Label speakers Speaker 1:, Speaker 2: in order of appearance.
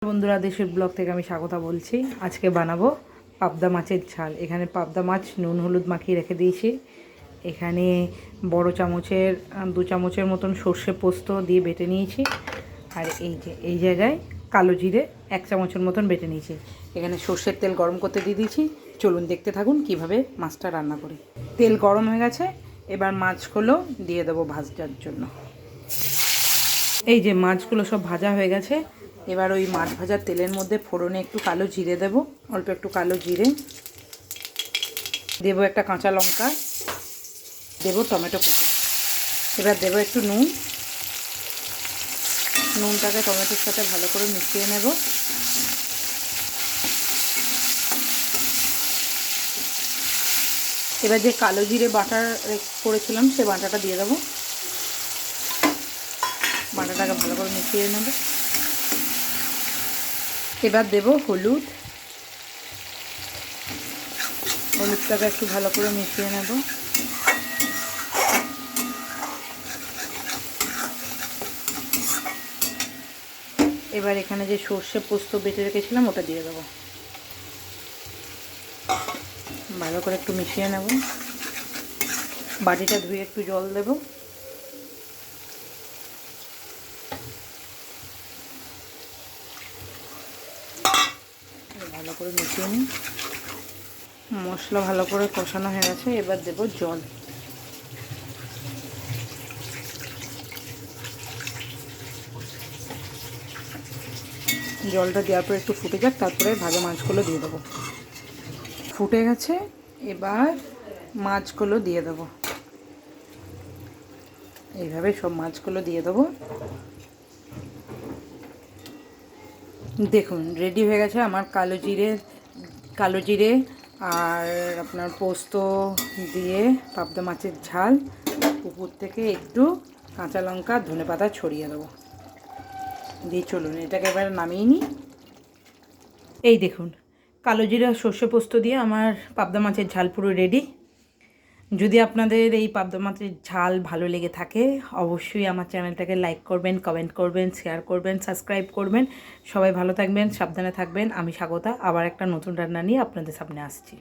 Speaker 1: বন্ধুরা, দেশের ব্লগ থেকে আমি স্বাগতা বলছি। আজকে বানাবো পাবদা মাছের ঝাল। এখানে পাবদা মাছ নুন হলুদ মাখিয়ে রেখে দিয়েছি। এখানে বড় চামচের 2 চামচের মতন সর্ষে পোস্ত দিয়ে বেটে নিয়েছি। আর এই জায়গায় কালো জিরে 1 চামচের মতন বেটে নিয়েছি। এখানে সর্ষের তেল গরম করতে দিয়ে দিয়েছি। চলুন দেখতে থাকুন কিভাবে মাছটা রান্না করি। তেল গরম হয়ে গেছে, এবার মাছগুলো দিয়ে দেবো ভাজার জন্য। এই যে মাছগুলো সব ভাজা হয়ে গেছে। এবার ওই মাছ ভাজার তেলের মধ্যে ফোড়নে একটু কালো জিরে দেব, অল্প একটু কালো জিরে দেবো, একটা কাঁচা লঙ্কা দেবো, টমেটো কুচি। এবার দেবো একটু নুন। নুনটাকে টমেটোর সাথে ভালো করে মিশিয়ে নেব। এবার যে কালো জিরে বাটা করেছিলাম সে বাটাটা দিয়ে দেবো। বাটাটাকে ভালো করে মিশিয়ে নেব। এবার দেব হলুদ। হলুদটাকে একটু ভালো করে মিশিয়ে নেব। এবার এখানে যে সর্ষে পোস্ত বেটে রেখেছিলাম ওটা দিয়ে দেবো। ভালো করে একটু মিশিয়ে নেব। বাটিটা ধুয়ে একটু জল দেব। ভালো করে মিশিয়ে নিই। মশলা ভালো করে কষানো হয়ে গেছে, এবার দেব জল। জলটা দেওয়ার পর একটু ফুটে যাক, তারপরে ভাজা মাছগুলো দিয়ে দেবো। ফুটে গেছে, এবার মাছগুলো দিয়ে দেবো। এইভাবে সব মাছগুলো দিয়ে দেবো। দেখুন রেডি হয়ে গেছে আমার কালো জিরে আর আপনার পোস্ত দিয়ে পাবদা মাছের ঝাল। উপর থেকে একটু কাঁচা লঙ্কা ধনেপাতা ছড়িয়ে দেবো দিয়ে চলুন এটাকে এবার নামিয়ে নিই। এই দেখুন কালো জিরা সর্ষে পোস্ত দিয়ে আমার পাবদা মাছের ঝাল পুরো রেডি। যদি আপনাদের এই পাবদা মাছের ঝাল ভালো লেগে থাকে অবশ্যই আমার চ্যানেলটাকে লাইক করবেন, কমেন্ট করবেন, শেয়ার করবেন, সাবস্ক্রাইব করবেন। সবাই ভালো থাকবেন, সাবধানে থাকবেন। আমি স্বাগতা আবার একটা নতুন রান্না নিয়ে আপনাদের সামনে আসছি।